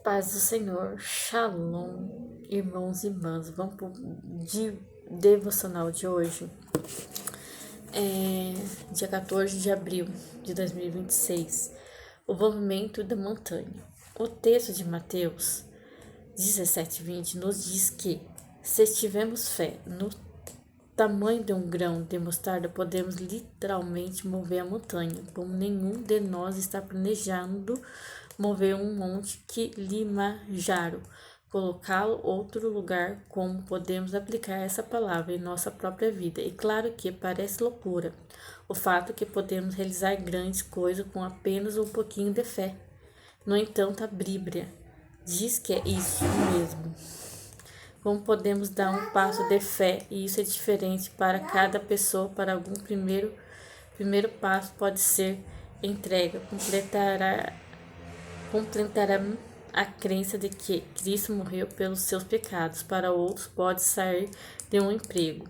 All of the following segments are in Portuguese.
Paz do Senhor, Shalom, irmãos e irmãs. Vamos para o devocional de hoje. Dia 14 de abril de 2026. O movimento da montanha. O texto de Mateus 17:20 nos diz que, se tivermos fé no tamanho de um grão de mostarda, podemos literalmente mover a montanha, como nenhum de nós está planejando mover um monte Kilimanjaro, colocá-lo em outro lugar. Como podemos aplicar essa palavra em nossa própria vida? E claro que parece loucura o fato que podemos realizar grandes coisas com apenas um pouquinho de fé. No entanto, a Bíblia diz que é isso mesmo. Como podemos dar um passo de fé, e isso é diferente para cada pessoa. Para algum primeiro passo pode ser entrega, completará a crença de que Cristo morreu pelos seus pecados. Para outros pode sair de um emprego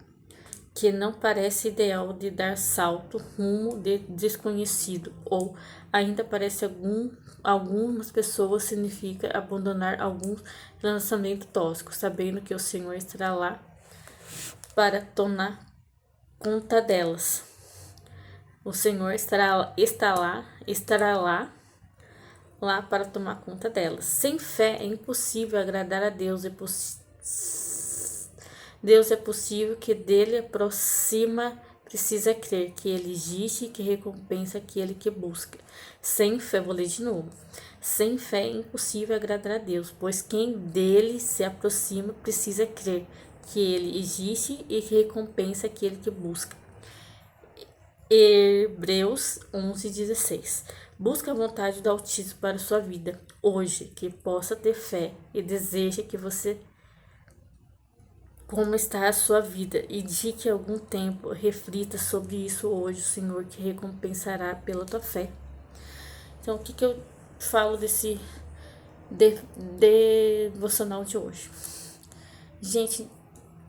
que não parece ideal, de dar salto rumo de desconhecido, ou ainda parece algumas pessoas significa abandonar alguns relacionamentos tóxicos, sabendo que o Senhor estará lá para tomar conta delas. O Senhor estará lá para tomar conta delas. Sem fé é impossível agradar a Deus. Deus é possível que dele aproxima, precisa crer que ele existe e que recompensa aquele que busca. Sem fé, vou ler de novo. Sem fé é impossível agradar a Deus, pois quem dele se aproxima precisa crer que ele existe e que recompensa aquele que busca. Hebreus 11:16. Busca a vontade do Altíssimo para sua vida hoje, que possa ter fé, e deseja que você como está a sua vida, e dedique algum tempo, reflita sobre isso hoje. O Senhor te recompensará pela tua fé. Então, o que eu falo desse devocional de hoje? Gente,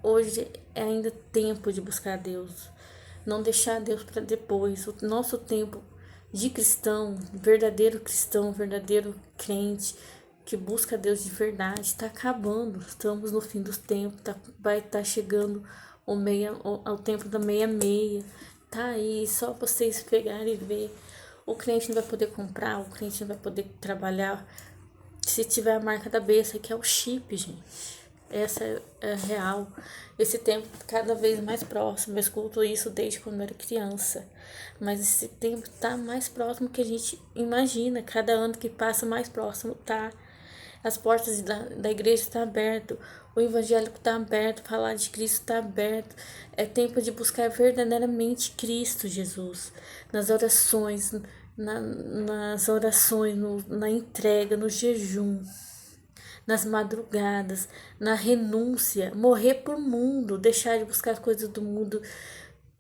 hoje é ainda tempo de buscar Deus, não deixar Deus para depois. O nosso tempo de cristão, verdadeiro crente, que busca Deus de verdade, está acabando. Estamos no fim dos tempos, vai estar chegando ao tempo da meia-meia. Tá aí, só vocês pegarem e ver. O crente não vai poder comprar, o crente não vai poder trabalhar se tiver a marca da besta, que é o chip, gente. Essa é a real. Esse tempo cada vez mais próximo. Eu escuto isso desde quando eu era criança. Mas esse tempo tá mais próximo que a gente imagina. Cada ano que passa, mais próximo tá. As portas da igreja estão abertas. O evangélico está aberto. Falar de Cristo está aberto. É tempo de buscar verdadeiramente Cristo Jesus. Nas orações, na entrega, no jejum, nas madrugadas, na renúncia, morrer por mundo, deixar de buscar as coisas do mundo,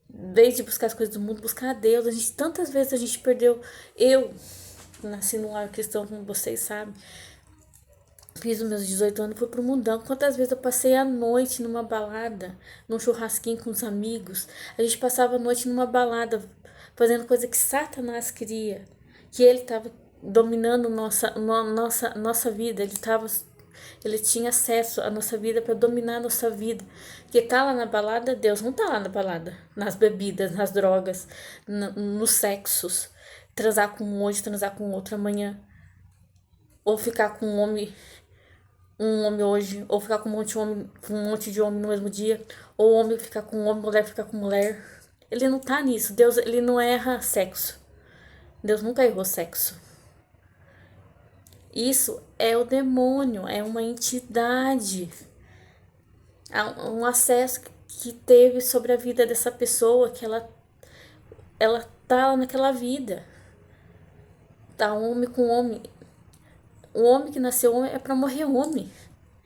desde buscar as coisas do mundo, buscar a Deus. Tantas vezes a gente perdeu. Eu nasci num lar cristão, como vocês sabem, fiz os meus 18 anos, fui pro mundão. Quantas vezes eu passei a noite numa balada, num churrasquinho com os amigos. A gente passava a noite numa balada, fazendo coisa que Satanás queria, que ele estava dominando nossa vida. Ele tinha acesso à nossa vida para dominar a nossa vida. Que tá lá na balada, Deus não tá lá na balada, nas bebidas, nas drogas, nos sexos. Transar com um hoje, transar com outro amanhã. Ou ficar com um homem hoje, ou ficar com um monte de homem no mesmo dia, ou homem ficar com homem, mulher ficar com mulher. Ele não tá nisso. Deus, ele não erra sexo. Deus nunca errou sexo. Isso é o demônio, é uma entidade, um acesso que teve sobre a vida dessa pessoa, que ela tá naquela vida. Tá homem com homem. O homem que nasceu homem é para morrer homem.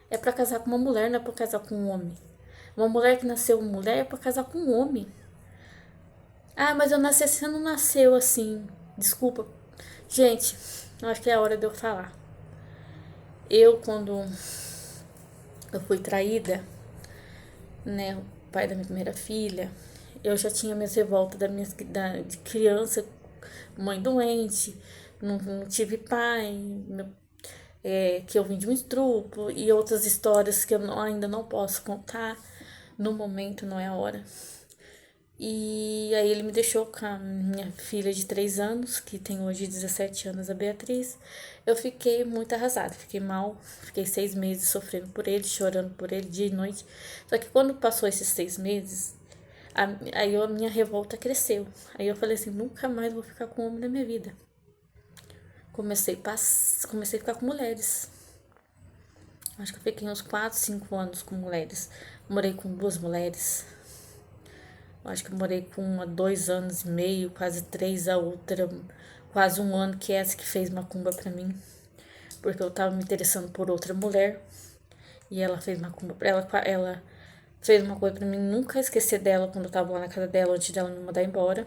É para casar com uma mulher, não é para casar com um homem. Uma mulher que nasceu mulher é para casar com um homem. Ah, mas eu nasci assim. Você não nasceu assim. Desculpa. Gente, eu acho que é a hora de eu falar. Quando eu fui traída, né, o pai da minha primeira filha, eu já tinha minhas revoltas de criança, mãe doente, não tive pai, que eu vim de um estupro e outras histórias que eu ainda não posso contar. No momento não é a hora. E aí ele me deixou com a minha filha de 3 anos, que tem hoje 17 anos, a Beatriz. Eu fiquei muito arrasada, fiquei mal, fiquei 6 meses sofrendo por ele, chorando por ele dia e noite. Só que quando passou esses 6 meses, aí a minha revolta cresceu. Aí eu falei assim, nunca mais vou ficar com homem na minha vida. Comecei a ficar com mulheres. Acho que eu fiquei uns 4, 5 anos com mulheres. Morei com 2 mulheres. Acho que eu morei com uma 2 anos e meio, quase 3 a outra, quase 1 ano que é essa que fez macumba pra mim. Porque eu tava me interessando por outra mulher. E ela fez macumba pra ela fez uma coisa pra mim nunca esquecer dela quando eu tava lá na casa dela, antes dela me mandar embora.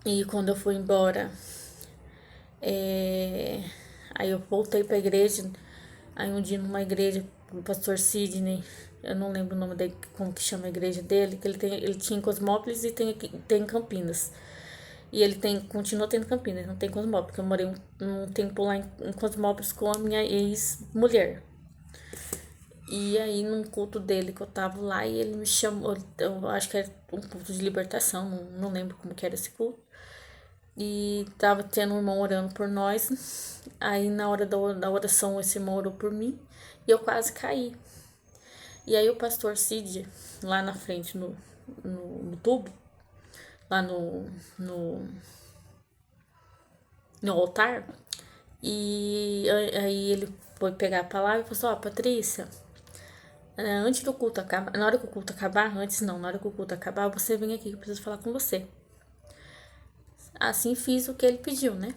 E quando eu fui embora, aí eu voltei pra igreja. Aí um dia numa igreja, o pastor Sidney, eu não lembro o nome dele, como que chama a igreja dele, que ele tinha em Cosmópolis e tem em Campinas. E ele continua tendo Campinas, não tem Cosmópolis, porque eu morei um tempo lá em Cosmópolis com a minha ex-mulher. E aí, num culto dele que eu tava lá, e ele me chamou, eu acho que era um culto de libertação, não lembro como que era esse culto. E tava tendo um irmão orando por nós. Aí, na hora da oração, esse irmão orou por mim, e eu quase caí. E aí, o pastor Cid, lá na frente, no tubo, lá no altar, e aí ele foi pegar a palavra e falou assim, ó, Patrícia, antes do culto acabar, na hora que o culto acabar, na hora que o culto acabar, você vem aqui que eu preciso falar com você. Assim fiz o que ele pediu, né?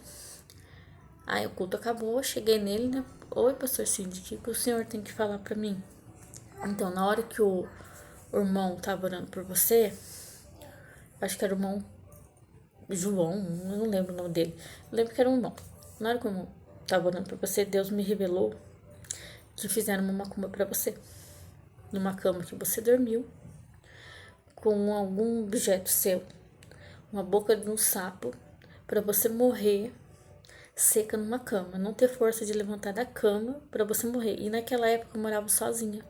Aí o culto acabou, eu cheguei nele, né? Oi, pastor Cindy, o que o senhor tem que falar pra mim? Então, na hora que o irmão tava orando por você, acho que era o irmão João, eu não lembro o nome dele. Eu lembro que era um irmão. Na hora que o irmão tava orando por você, Deus me revelou que fizeram uma macumba pra você. Numa cama que você dormiu, com algum objeto seu, uma boca de um sapo, pra você morrer seca numa cama, não ter força de levantar da cama pra você morrer. E naquela época eu morava sozinha.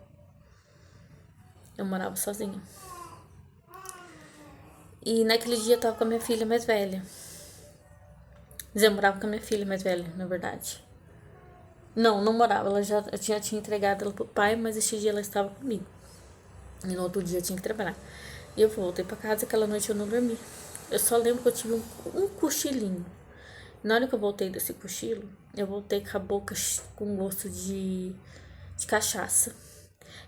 E naquele dia eu tava com a minha filha mais velha. Eu morava com a minha filha mais velha, na verdade. Não morava, eu já tinha entregado ela pro pai, mas esse dia ela estava comigo. E no outro dia eu tinha que trabalhar. E eu voltei pra casa, aquela noite eu não dormi. Eu só lembro que eu tive um cochilinho. Na hora que eu voltei desse cochilo, eu voltei com a boca com gosto de cachaça.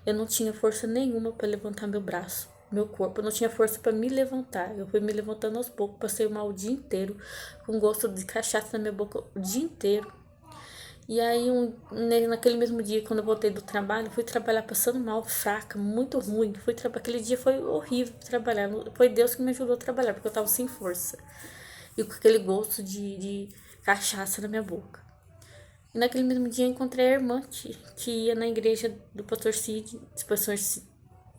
Eu não tinha força nenhuma para levantar meu braço, meu corpo. Eu não tinha força para me levantar. Eu fui me levantando aos poucos, passei mal o dia inteiro, com gosto de cachaça na minha boca o dia inteiro. E aí, naquele mesmo dia, quando eu voltei do trabalho, fui trabalhar passando mal, fraca, muito ruim. Aquele dia foi horrível trabalhar. Foi Deus que me ajudou a trabalhar, porque eu tava sem força. E com aquele gosto de cachaça na minha boca. E naquele mesmo dia eu encontrei a irmã que ia na igreja do pastor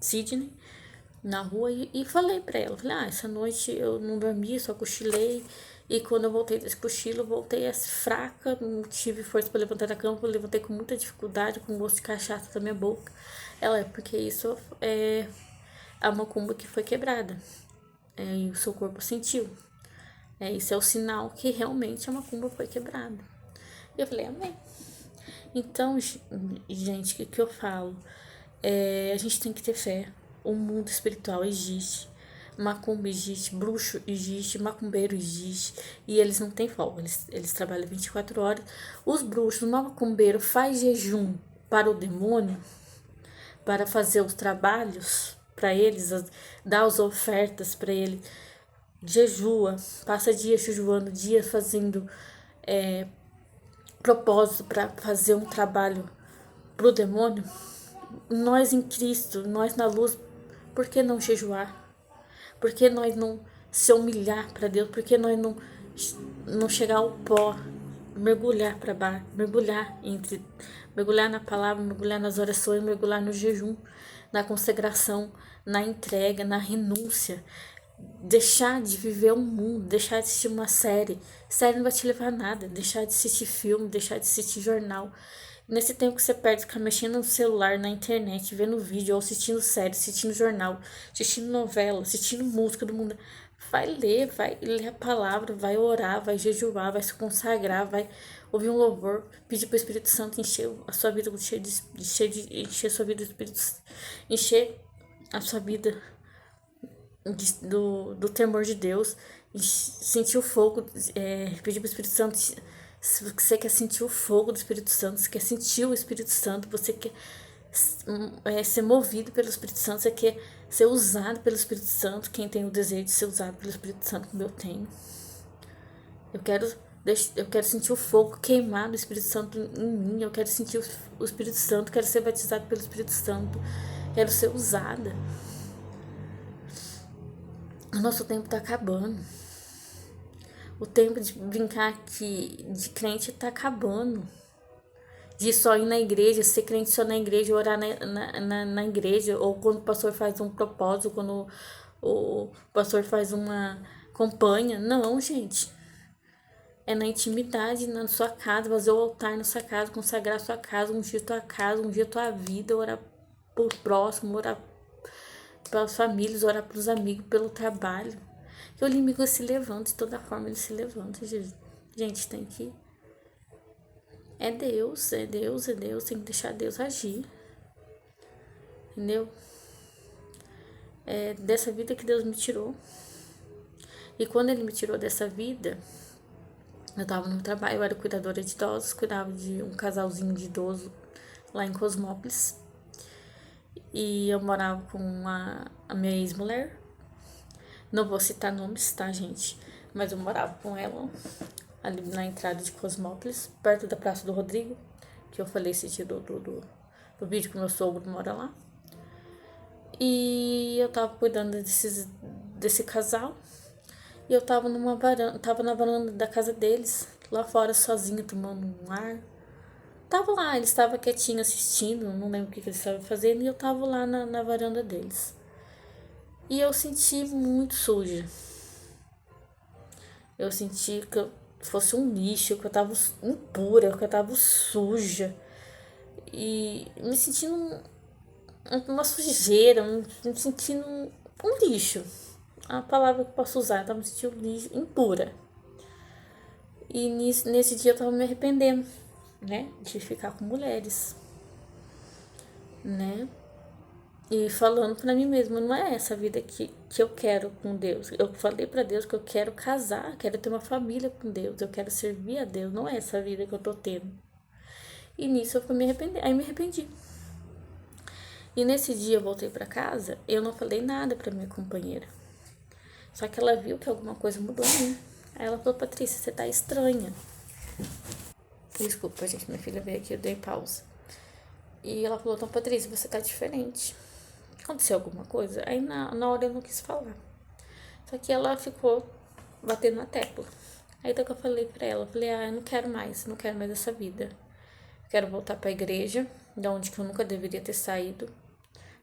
Sidney, na rua, e falei pra ela, essa noite eu não dormi, só cochilei, e quando eu voltei desse cochilo, eu voltei fraca, não tive força pra levantar da cama, eu levantei com muita dificuldade, com gosto de cachaça na minha boca. Ela, porque isso é a macumba que foi quebrada, e o seu corpo sentiu. Isso é o sinal que realmente a macumba foi quebrada. E eu falei, amém. Então, gente, o que eu falo? A gente tem que ter fé. O mundo espiritual existe. Macumba existe, bruxo existe, macumbeiro existe. E eles não têm folga. Eles trabalham 24 horas. Os bruxos, o macumbeiro faz jejum para o demônio, para fazer os trabalhos para eles, dar as ofertas para ele. Jejua, passa dias jejuando, dias fazendo propósito para fazer um trabalho pro demônio. Nós em Cristo, nós na luz, por que não jejuar? Por que nós não se humilhar para Deus? Por que nós não chegar ao pó, mergulhar para baixo, mergulhar na palavra, mergulhar nas orações, mergulhar no jejum, na consagração, na entrega, na renúncia. deixar de viver um mundo, deixar de assistir uma série. Série não vai te levar a nada. Deixar de assistir filme, deixar de assistir jornal. Nesse tempo que você perde ficar mexendo no celular, na internet, vendo vídeo, ou assistindo série, assistindo jornal, assistindo novela, assistindo música do mundo, vai ler a palavra, vai orar, vai jejuar, vai se consagrar, vai ouvir um louvor, pedir para o Espírito Santo encher a sua vida, encher a sua vida do Espírito, encher a sua vida do temor de Deus, sentir o fogo, pedir para o Espírito Santo. Se você quer sentir o fogo do Espírito Santo, você quer sentir o Espírito Santo, você quer ser movido pelo Espírito Santo, você quer ser usado pelo Espírito Santo, quem tem o desejo de ser usado pelo Espírito Santo, como eu tenho. Eu quero sentir o fogo queimar do Espírito Santo em mim, eu quero sentir o Espírito Santo, quero ser batizado pelo Espírito Santo, quero ser usada. O nosso tempo tá acabando. O tempo de brincar aqui de crente tá acabando. De só ir na igreja, ser crente só na igreja, orar na igreja, ou quando o pastor faz um propósito, quando o pastor faz uma campanha. Não, gente. É na intimidade, na sua casa, fazer o altar na sua casa, consagrar a sua casa, ungir tua casa, ungir tua vida, orar por próximo, orar pelas famílias, orar pelos amigos, pelo trabalho. Que o inimigo se levanta, de toda forma ele se levanta. Gente, tem que... É Deus, tem que deixar Deus agir. Entendeu? É dessa vida que Deus me tirou. E quando ele me tirou dessa vida, eu tava no trabalho, eu era cuidadora de idosos, cuidava de um casalzinho de idoso lá em Cosmópolis. E eu morava com a minha ex-mulher. Não vou citar nomes, tá, gente? Mas eu morava com ela ali na entrada de Cosmópolis, perto da Praça do Rodrigo, que eu falei esse dia do vídeo que meu sogro mora lá. E eu tava cuidando desse casal. E eu tava na varanda da casa deles, lá fora sozinha, tomando um ar. Tava lá, eles estavam quietinhos assistindo, não lembro o que eles estavam fazendo, e eu tava lá na varanda deles. E eu senti muito suja. Eu senti que eu fosse um lixo, que eu tava impura, que eu tava suja. E me sentindo uma sujeira, me sentindo um lixo. A palavra que eu posso usar, eu tava me sentindo lixo, impura. E nesse dia eu tava me arrependendo, né? De ficar com mulheres, né? E falando pra mim mesma, não é essa vida que eu quero com Deus. Eu falei pra Deus que eu quero casar, quero ter uma família com Deus, eu quero servir a Deus, não é essa vida que eu tô tendo. E nisso eu fui me arrepender, aí me arrependi. E nesse dia eu voltei pra casa, eu não falei nada pra minha companheira. Só que ela viu que alguma coisa mudou em mim. Aí ela falou, Patrícia, você tá estranha. Desculpa, gente, minha filha veio aqui, eu dei pausa. E ela falou, então, Patrícia, você tá diferente. Aconteceu alguma coisa? Aí na hora eu não quis falar. Só que ela ficou batendo na tecla. Aí então que eu falei pra ela, eu falei, eu não quero mais essa vida. Eu quero voltar pra igreja, de onde que eu nunca deveria ter saído.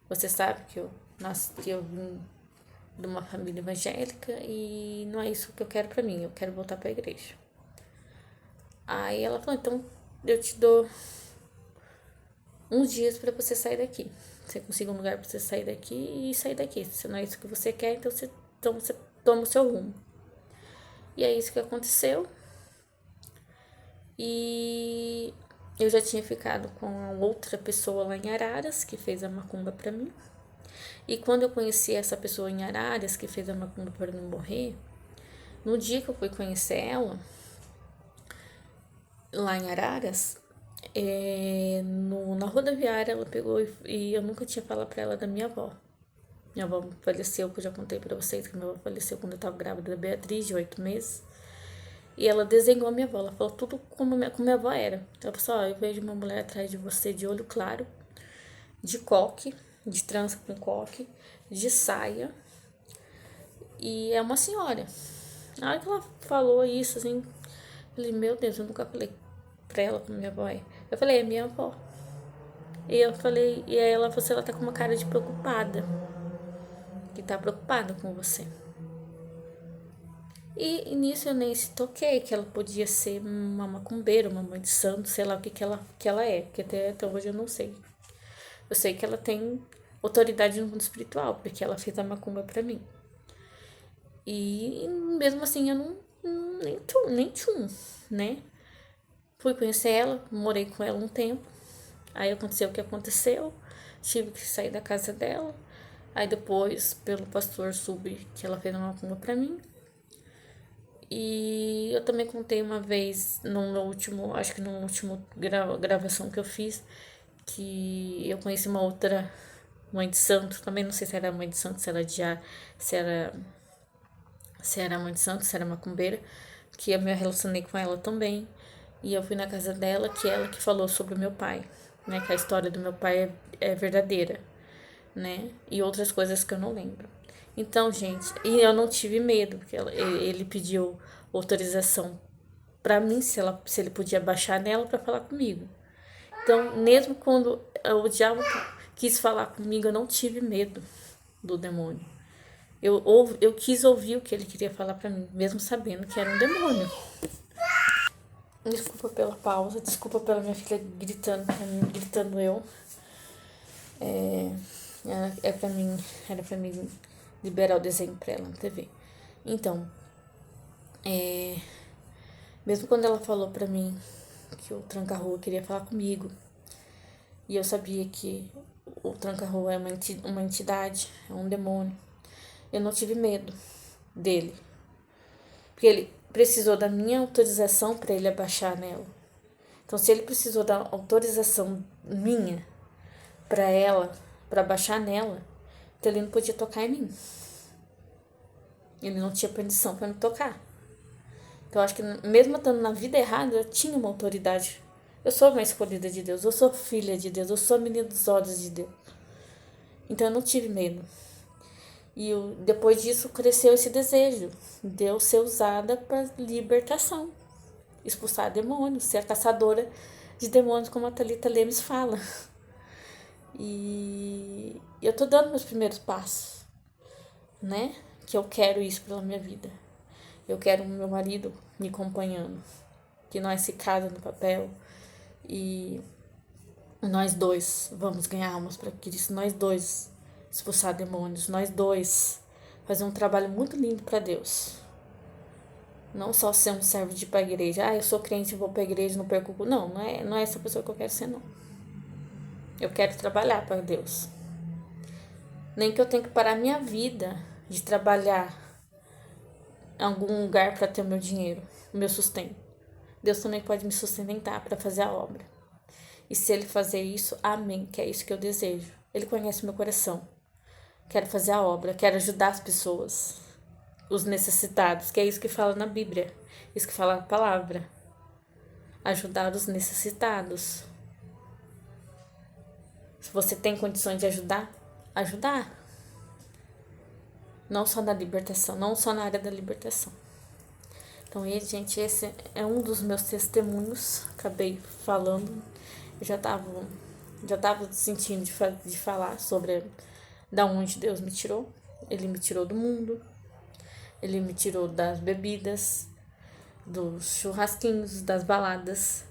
Você sabe que eu vim de uma família evangélica e não é isso que eu quero pra mim, eu quero voltar pra igreja. Aí ela falou, então eu te dou uns dias pra você sair daqui. Você consiga um lugar pra você sair daqui e sair daqui. Se não é isso que você quer, então você toma o seu rumo. E é isso que aconteceu. E eu já tinha ficado com outra pessoa lá em Araras, que fez a macumba pra mim. E quando eu conheci essa pessoa em Araras, que fez a macumba para não morrer, no dia que eu fui conhecer ela, lá em Araras, na rodoviária, ela pegou e eu nunca tinha falado pra ela da minha avó. Minha avó faleceu, que eu já contei pra vocês, que minha avó faleceu quando eu tava grávida da Beatriz, de 8 meses. E ela desenhou a minha avó, ela falou tudo como minha avó era. Ela falou assim, eu vejo uma mulher atrás de você de olho claro, de coque, de trança com coque, de saia, e é uma senhora. Na hora que ela falou isso, assim, eu falei, meu Deus, eu nunca falei pra ela como minha avó é. Eu falei, é minha avó. E eu falei, e aí ela falou assim, ela tá com uma cara de preocupada. Que tá preocupada com você. E nisso eu nem se toquei que ela podia ser uma macumbeira, uma mãe de santo, sei lá o que ela é, porque até hoje eu não sei. Eu sei que ela tem autoridade no mundo espiritual, porque ela fez a macumba pra mim. E mesmo assim eu nem tchum, né? Fui conhecer ela, morei com ela um tempo. Aí aconteceu o que aconteceu, tive que sair da casa dela. Aí depois, pelo pastor, soube que ela fez uma macumba pra mim. E eu também contei uma vez, no último, acho que no último gravação que eu fiz, que eu conheci uma outra mãe de santo, também não sei se era mãe de santo, se era, se era mãe de santo, se era macumbeira, que eu me relacionei com ela também. E eu fui na casa dela, que ela que falou sobre o meu pai, né, que a história do meu pai é verdadeira, né, e outras coisas que eu não lembro. Então, gente, e eu não tive medo, porque ele pediu autorização pra mim se ele podia baixar nela pra falar comigo. Então, mesmo quando o diabo quis falar comigo, eu não tive medo do demônio. Eu quis ouvir o que ele queria falar pra mim, mesmo sabendo que era um demônio. Desculpa pela pausa, desculpa pela minha filha gritando pra mim, gritando eu. Era pra mim liberar o desenho pra ela na TV. Então, mesmo quando ela falou pra mim que o tranca-rua queria falar comigo, e eu sabia que o tranca-rua é uma entidade, é um demônio, eu não tive medo dele. Porque ele precisou da minha autorização para ele abaixar nela. Então, se ele precisou da autorização minha para ela, para baixar nela, então ele não podia tocar em mim. Ele não tinha permissão para me tocar. Então, eu acho que mesmo estando na vida errada, eu tinha uma autoridade. Eu sou uma escolhida de Deus, eu sou filha de Deus, eu sou menina dos olhos de Deus. Então, eu não tive medo. E depois disso cresceu esse desejo de eu ser usada para libertação, expulsar demônios, ser a caçadora de demônios, como a Thalita Lemes fala. E eu tô dando meus primeiros passos, né? Que eu quero isso pela minha vida. Eu quero o meu marido me acompanhando, que nós se casa no papel e nós dois vamos ganhar almas para Cristo, nós dois expulsar demônios, nós dois fazer um trabalho muito lindo para Deus. Não só ser um servo de ir pra igreja. Ah, eu sou crente, vou pra igreja, não perco. Não, não é essa pessoa que eu quero ser, não. Eu quero trabalhar para Deus. Nem que eu tenha que parar minha vida de trabalhar em algum lugar para ter o meu dinheiro, o meu sustento. Deus também pode me sustentar para fazer a obra. E se Ele fazer isso, amém, que é isso que eu desejo. Ele conhece meu coração. Quero fazer a obra, quero ajudar as pessoas, os necessitados, que é isso que fala na Bíblia, isso que fala a palavra. Ajudar os necessitados. Se você tem condições de ajudar. Não só na libertação, não só na área da libertação. Então, gente, esse é um dos meus testemunhos. Acabei falando. Eu já tava sentindo de falar sobre da onde Deus me tirou. Ele me tirou do mundo. Ele me tirou das bebidas, dos churrasquinhos, das baladas.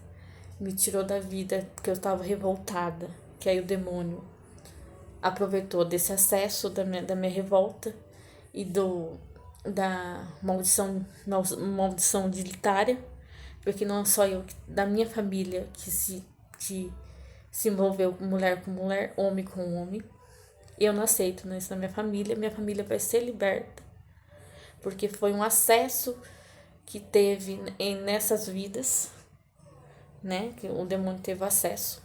Me tirou da vida que eu estava revoltada. Que aí o demônio aproveitou desse acesso da minha revolta e da maldição dignitária, porque não é só eu, da minha família que se envolveu mulher com mulher, homem com homem. Eu não aceito isso na minha família vai ser liberta, porque foi um acesso que teve nessas vidas, né, que o demônio teve acesso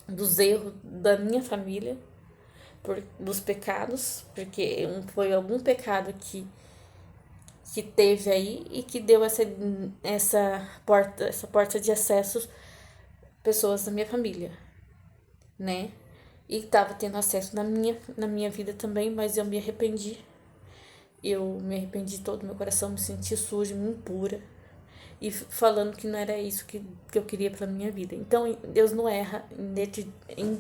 dos erros da minha família, dos pecados, porque foi algum pecado que teve aí e que deu essa porta de acesso pessoas da minha família, né? E tava tendo acesso na minha vida também, mas eu me arrependi. Eu me arrependi todo, meu coração me senti suja, impura. E falando que não era isso que eu queria pra minha vida. Então, Deus não erra em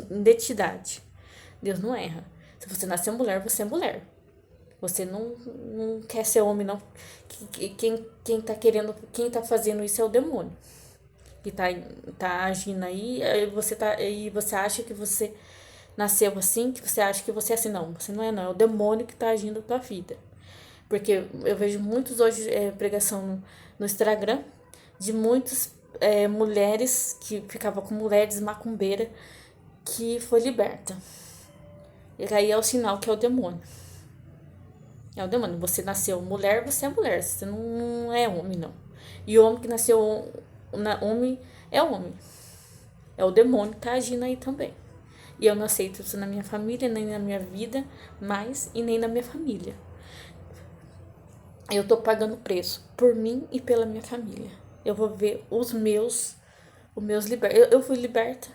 identidade. Deus não erra. Se você nasceu mulher, você é mulher. Você não quer ser homem, não. Quem tá querendo, quem tá fazendo isso é o demônio. Que tá agindo aí você acha que você nasceu assim, que você acha que você é assim. Não, você não é não. É o demônio que tá agindo na tua vida. Porque eu vejo muitos hoje pregação no Instagram de muitas mulheres que ficavam com mulheres macumbeira que foi liberta. E aí é o sinal que é o demônio. É o demônio. Você nasceu mulher, você é mulher. Você não é homem, não. E o homem que nasceu homem é homem. É o demônio que tá agindo aí também. E eu não aceito isso na minha família, nem na minha vida, mais e nem na minha família. Eu tô pagando preço por mim e pela minha família. Eu vou ver os meus libertos. Eu fui liberta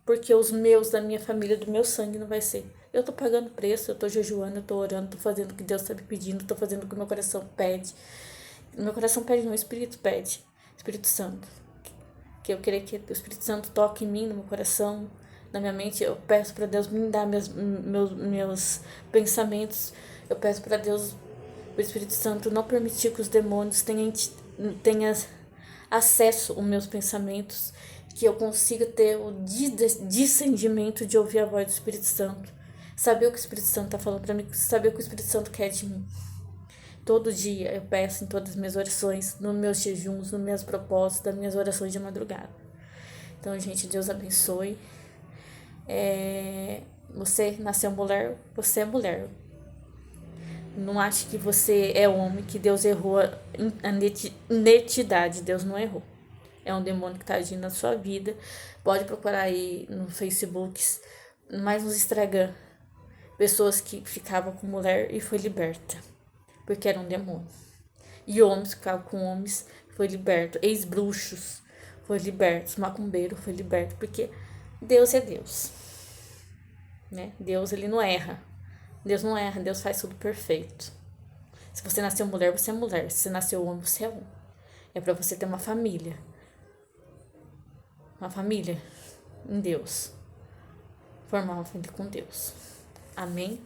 porque os meus, da minha família, do meu sangue não vai ser. Eu tô pagando preço, eu tô jejuando, eu tô orando, tô fazendo o que Deus tá me pedindo, tô fazendo o que meu coração pede. Meu coração pede, não, o Espírito pede. Espírito Santo. Que eu queria que o Espírito Santo toque em mim, no meu coração, na minha mente. Eu peço para Deus me dar meus pensamentos. Eu peço para Deus, o Espírito Santo, não permitir que os demônios tenham acesso aos meus pensamentos, que eu consiga ter o discernimento de ouvir a voz do Espírito Santo, saber o que o Espírito Santo está falando para mim, saber o que o Espírito Santo quer de mim. Todo dia eu peço em todas as minhas orações, nos meus jejuns, nos meus propósitos, das minhas orações de madrugada. Então, gente, Deus abençoe. Você nasceu mulher, você é mulher. Não ache que você é homem, que Deus errou a netidade. Deus não errou. É um demônio que está agindo na sua vida. Pode procurar aí no Facebook, mais nos Instagram, pessoas que ficavam com mulher e foi liberta, porque era um demônio. E homens que ficavam com homens, foi liberto. Ex-bruxos, foi liberto. Macumbeiro, foi liberto, porque Deus é Deus, né? Deus, ele não erra. Deus não erra, Deus faz tudo perfeito. Se você nasceu mulher, você é mulher. Se você nasceu homem, você é homem. É para você ter uma família. Uma família em Deus. Formar uma família com Deus. Amém?